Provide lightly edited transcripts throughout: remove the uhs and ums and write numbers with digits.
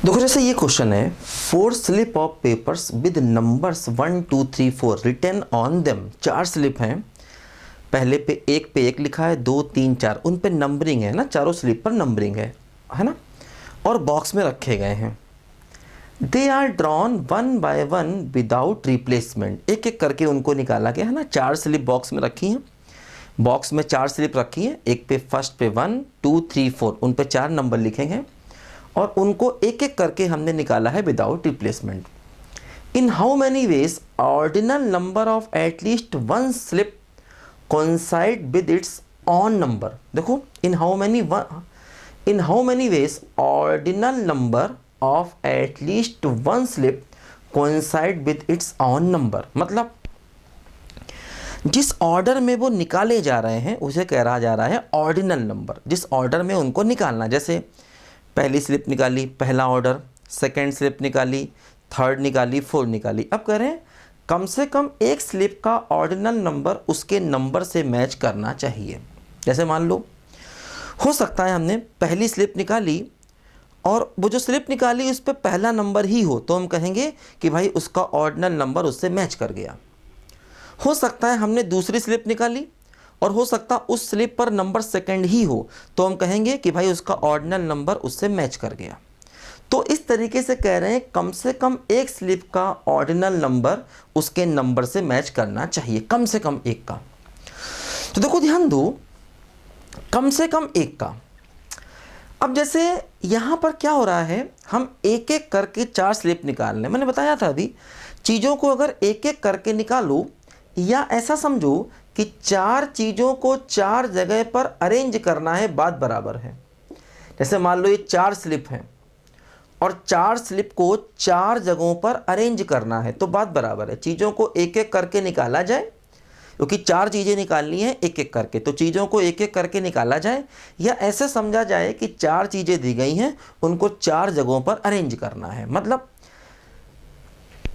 देखो जैसे ये क्वेश्चन है, 4 slip of papers with numbers 1 2 3 4 written on them. 4 slip हैं, पहले पे एक लिखा है, 2 3 4 उन पे नंबरिंग है ना, चारों स्लिप पर नंबरिंग है ना, और बॉक्स में रखे गए हैं। They are drawn one by one without replacement, एक एक करके उनको निकाला गया है ना। 4 स्लिप बॉक्स में रखी हैं, बॉक्स में 4 स्लिप रखी हैं, एक पे फर्स्ट पे 1 2 3 4 उन पे 4 नंबर लिखे हैं और उनको एक एक करके हमने निकाला है without replacement. In how many ways ordinal number of at least one slip coincide with its own number. देखो in how many ways ordinal number of at least one slip coincide with its own number, मतलब जिस order में वो निकाले जा रहे हैं उसे कह रहा जा रहा है ऑर्डिनल नंबर। जिस ऑर्डर में उनको निकालना, जैसे पहली स्लिप निकाली पहला ऑर्डर, सेकेंड स्लिप निकाली, थर्ड निकाली, फोर्थ निकाली। अब कह रहे हैं कम से कम एक स्लिप का ऑर्डिनल नंबर उसके नंबर से मैच करना चाहिए। जैसे मान लो हो सकता है हमने पहली स्लिप निकाली और वो जो स्लिप निकाली उस पर पहला नंबर ही हो, तो हम कहेंगे कि भाई उसका ऑर्डिनल नंबर उससे मैच कर गया। हो सकता है हमने दूसरी स्लिप निकाली और हो सकता उस स्लिप पर नंबर सेकंड ही हो, तो हम कहेंगे कि भाई उसका ऑर्डिनल नंबर उससे मैच कर गया। तो इस तरीके से कह रहे हैं कम से कम एक स्लिप का ऑर्डिनल नंबर उसके नंबर से मैच करना चाहिए, कम से कम एक का। तो देखो ध्यान दो, कम से कम एक का। अब जैसे यहाँ पर क्या हो रहा है, हम एक एक करके 4 स्लिप निकाल रहे हैं। मैंने बताया था अभी, चीज़ों को अगर एक एक करके निकालो या ऐसा समझो कि 4 चीज़ों को 4 जगह पर अरेंज करना है, बात बराबर है। जैसे मान लो ये 4 स्लिप हैं और 4 स्लिप को 4 जगहों पर अरेंज करना है, तो बात बराबर है। चीज़ों को एक एक करके निकाला जाए, क्योंकि 4 चीज़ें निकालनी है एक एक करके, तो चीज़ों को एक एक करके निकाला जाए, या ऐसे समझा जाए कि 4 चीज़ें दी गई हैं उनको 4 जगहों पर अरेंज करना है, मतलब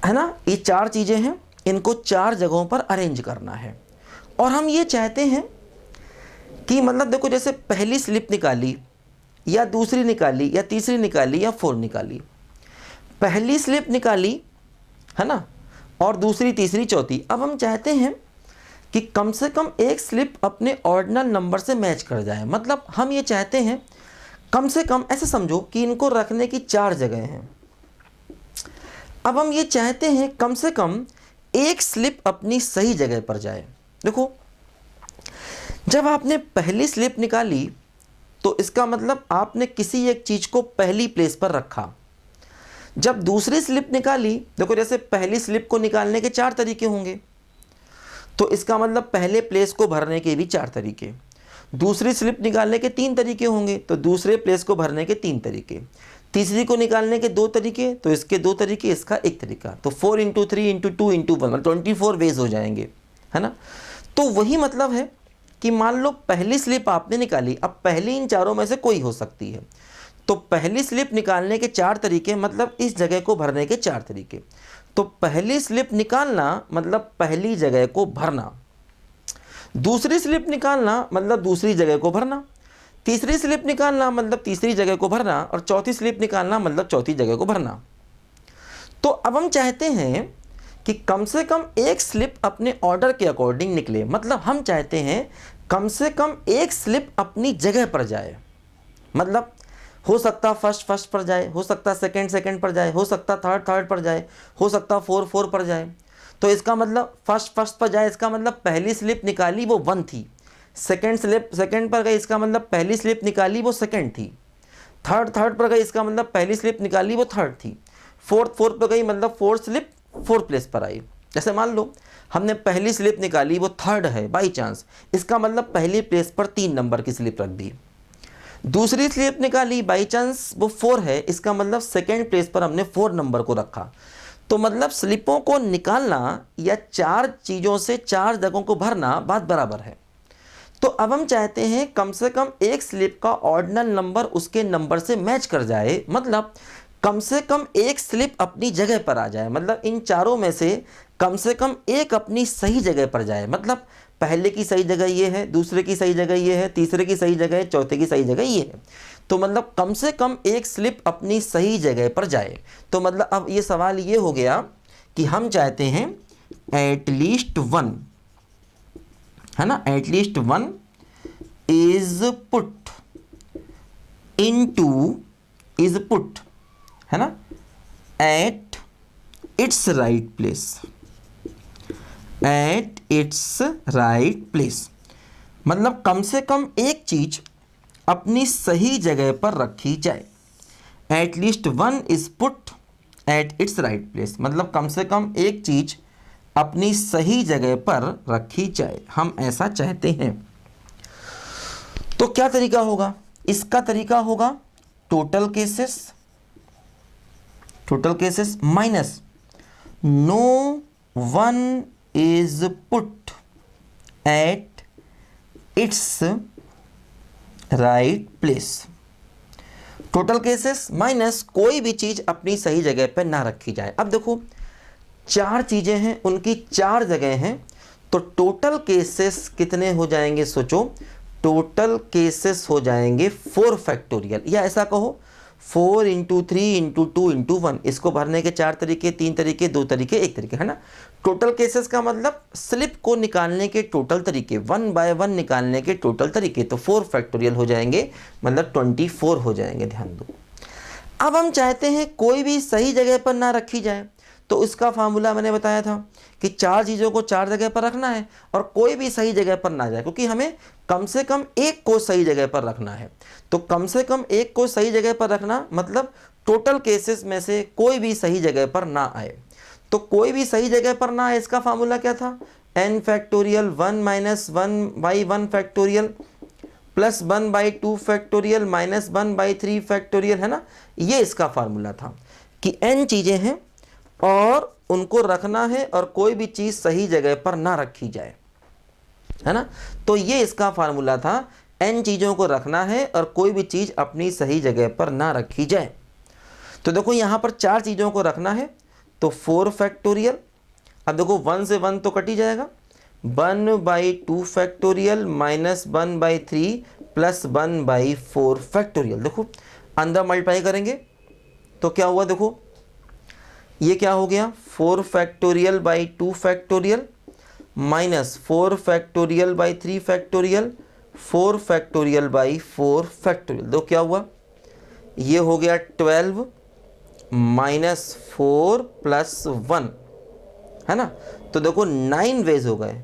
है ना, ये 4 चीज़ें हैं इनको 4 जगहों पर अरेंज करना है। और हम ये चाहते हैं कि मतलब देखो जैसे पहली स्लिप निकाली या दूसरी निकाली या तीसरी निकाली या फोर्थ निकाली, पहली स्लिप निकाली है ना, और दूसरी तीसरी चौथी। अब हम चाहते हैं कि कम से कम एक स्लिप अपने ऑर्डिनल नंबर से मैच कर जाए, मतलब हम ये चाहते हैं कम से कम, ऐसे समझो कि इनको रखने की 4 जगह हैं। अब हम ये चाहते हैं कम से कम एक स्लिप अपनी सही जगह पर जाए। देखो जब आपने पहली स्लिप निकाली तो इसका मतलब आपने किसी एक चीज़ को पहली प्लेस पर रखा। जब दूसरी स्लिप निकाली, देखो जैसे पहली स्लिप को निकालने के 4 तरीके होंगे, तो इसका मतलब पहले प्लेस को भरने के भी 4 तरीके। दूसरी स्लिप निकालने के 3 तरीके होंगे, तो दूसरे प्लेस को भरने के 3 तरीके। तीसरी को निकालने के 2 तरीके, तो इसके 2 तरीके, इसका 1 तरीका। तो 4 × 3 × 2 × 1 मतलब 24 वेज हो जाएंगे, है ना। तो वही मतलब है कि मान लो पहली स्लिप आपने निकाली, अब पहली इन चारों में से कोई हो सकती है, तो पहली स्लिप निकालने के 4 तरीके मतलब इस जगह को भरने के 4 तरीके। तो पहली स्लिप निकालना मतलब पहली जगह को भरना, दूसरी स्लिप निकालना मतलब दूसरी जगह को भरना, तीसरी स्लिप निकालना मतलब तीसरी जगह को भरना, और चौथी स्लिप निकालना मतलब चौथी जगह को भरना। तो अब हम चाहते हैं कि कम से कम एक स्लिप अपने ऑर्डर के अकॉर्डिंग निकले, मतलब हम चाहते हैं कम से कम एक स्लिप अपनी जगह पर जाए। मतलब हो सकता फर्स्ट पर जाए, हो सकता सेकंड पर जाए, हो सकता थर्ड पर जाए, हो सकता फोर पर जाए। तो इसका मतलब फर्स्ट पर जाए, इसका मतलब पहली स्लिप निकाली वो 1 थी, सेकंड स्लिप सेकंड पर गई, इसका मतलब पहली स्लिप निकाली वो सेकंड थी, थर्ड पर गई, इसका मतलब पहली स्लिप निकाली वो थर्ड थी, फोर्थ पर गई मतलब फोर्थ स्लिप 4th प्लेस पर आई। जैसे मान लो हमने पहली स्लिप निकाली वो थर्ड है बाई चांस, इसका मतलब पहली प्लेस पर 3 नंबर की स्लिप रख दी। दूसरी स्लिप निकाली बाई चांस वो 4 है, इसका मतलब सेकंड प्लेस पर हमने 4 नंबर को रखा। तो मतलब स्लिपों को निकालना या 4 चीज़ों से 4 जगहों को भरना बात बराबर है। तो अब हम चाहते हैं कम से कम एक स्लिप का ऑर्डिनल नंबर उसके नंबर से मैच कर जाए, मतलब कम से कम एक स्लिप अपनी जगह पर आ जाए, मतलब इन चारों में से कम एक अपनी सही जगह पर जाए। मतलब पहले की सही जगह ये है, दूसरे की सही जगह ये है, तीसरे की सही जगह है, चौथे की सही जगह ये है। तो मतलब कम से कम एक स्लिप अपनी सही जगह पर जाए। तो मतलब अब ये सवाल ये हो गया कि हम चाहते हैं एटलीस्ट वन, है ना, at least one is put into, is put, है ना, eight its right place, eight its right place. मतलब कम से कम एक चीज अपनी सही जगह पर रखी जाए। At least one is put at its right place, मतलब कम से कम एक चीज अपनी सही जगह पर रखी जाए, हम ऐसा चाहते हैं। तो क्या तरीका होगा इसका? तरीका होगा total cases minus no one is put at its right place. Total cases minus कोई भी चीज अपनी सही जगह पर ना रखी जाए। अब देखो चार चीजें हैं, उनकी चार जगह हैं, तो टोटल केसेस कितने हो जाएंगे? सोचो, टोटल केसेस हो जाएंगे 4 फैक्टोरियल, या ऐसा कहो 4 इंटू 3 इंटू 2 इंटू 1। इसको भरने के 4 तरीके, 3 तरीके, 2 तरीके, 1 तरीके, है ना। टोटल केसेस का मतलब स्लिप को निकालने के टोटल तरीके, 1 बाय 1 निकालने के टोटल तरीके, तो 4 फैक्टोरियल हो जाएंगे, मतलब 24 हो जाएंगे। ध्यान दो, अब हम चाहते हैं कोई भी सही जगह पर ना रखी जाए, तो उसका फार्मूला मैंने बताया था कि चार चीज़ों को चार जगह पर रखना है और कोई भी सही जगह पर ना जाए, क्योंकि हमें कम से कम एक को सही जगह पर रखना है। तो कम से कम एक को सही जगह पर रखना मतलब टोटल केसेस में से कोई भी सही जगह पर ना आए। तो कोई भी सही जगह पर ना आए, इसका फार्मूला क्या था? n factorial 1 minus 1/1 factorial plus 1/2 factorial minus 1/3 factorial, है ना। ये इसका फार्मूला था कि n चीज़ें हैं और उनको रखना है और कोई भी चीज़ सही जगह पर ना रखी जाए, है ना। तो ये इसका फार्मूला था, n चीज़ों को रखना है और कोई भी चीज़ अपनी सही जगह पर ना रखी जाए। तो देखो यहाँ पर चार चीज़ों को रखना है, तो 4 फैक्टोरियल। अब देखो 1 से 1 तो कट ही जाएगा, 1/2 फैक्टोरियल माइनस 1/3 प्लस 1/4 फैक्टोरियल। देखो अंदर मल्टीप्लाई करेंगे तो क्या हुआ? देखो ये क्या हो गया? 4 factorial by 2 factorial minus 4 factorial by 3 factorial 4 factorial by 4 factorial. दो क्या हुआ? ये हो गया 12 माइनस 4 प्लस 1, है ना। तो देखो 9 वेज हो गए।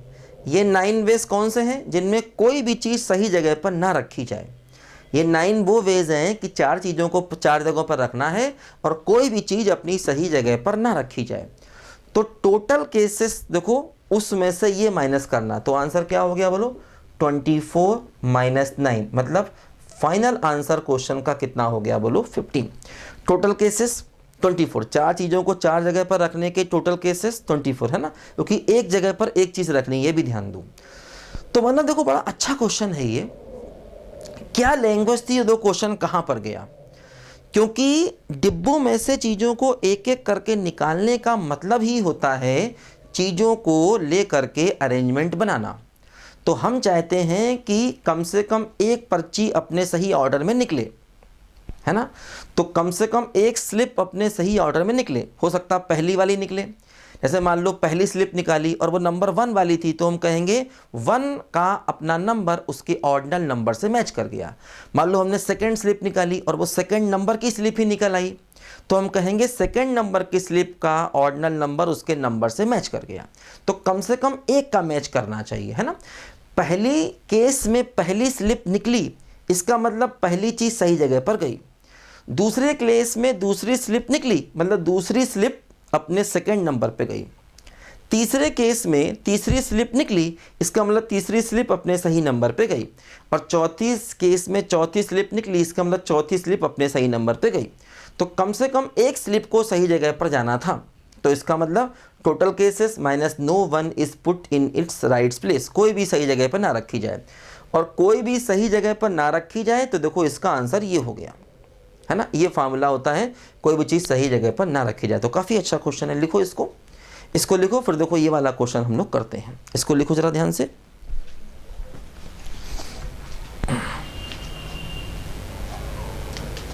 ये 9 वेज कौन से हैं? जिनमें कोई भी चीज़ सही जगह पर ना रखी जाए। ये 9 वो वेज हैं कि चार चीज़ों को चार जगहों पर रखना है और कोई भी चीज़ अपनी सही जगह पर ना रखी जाए। तो टोटल केसेस देखो उसमें से ये माइनस करना, तो आंसर क्या हो गया बोलो? 24 माइनस 9, मतलब फाइनल आंसर क्वेश्चन का कितना हो गया बोलो? 15। टोटल केसेस 24, चार चीज़ों को चार जगह पर रखने के टोटल केसेस 24, है ना, क्योंकि एक जगह पर एक चीज़ रखनी, ये भी ध्यान दो। तो मतलब देखो बड़ा अच्छा क्वेश्चन है ये। क्या लैंग्वेज थी? दो क्वेश्चन कहाँ पर गया? क्योंकि डिब्बों में से चीज़ों को एक एक करके निकालने का मतलब ही होता है चीज़ों को ले करके अरेंजमेंट बनाना। तो हम चाहते हैं कि कम से कम एक पर्ची अपने सही ऑर्डर में निकले, है ना। तो कम से कम एक स्लिप अपने सही ऑर्डर में निकले। हो सकता पहली वाली निकले, जैसे मान लो पहली स्लिप निकाली और वो नंबर 1 वाली थी, तो हम कहेंगे 1 का अपना नंबर उसके ऑर्डिनल नंबर से मैच कर गया। मान लो हमने सेकंड स्लिप निकाली और वो सेकंड नंबर की स्लिप ही निकल आई, तो हम कहेंगे सेकंड नंबर की स्लिप का ऑर्डिनल नंबर उसके नंबर से मैच कर गया। तो कम से कम एक का मैच करना चाहिए, है ना। पहली केस में पहली स्लिप निकली, इसका मतलब पहली चीज़ सही जगह पर गई। दूसरे केस में दूसरी स्लिप निकली, मतलब दूसरी स्लिप अपने सेकंड नंबर पे गई। तीसरे केस में तीसरी स्लिप निकली, इसका मतलब तीसरी स्लिप अपने सही नंबर पे गई। और चौथी केस में चौथी स्लिप निकली, इसका मतलब चौथी स्लिप अपने सही नंबर पे गई। तो कम से कम एक स्लिप को सही जगह पर जाना था। तो इसका मतलब total cases minus no one is put in its right place, कोई भी सही जगह पर ना रखी जाए। और कोई भी सही जगह पर ना रखी जाए तो देखो इसका आंसर ये हो गया, है ना। ये फार्मूला होता है कोई भी चीज़ सही जगह पर ना रखी जाए। तो काफ़ी अच्छा क्वेश्चन है, लिखो इसको लिखो। फिर देखो ये वाला क्वेश्चन हम लोग करते हैं, इसको लिखो जरा ध्यान से।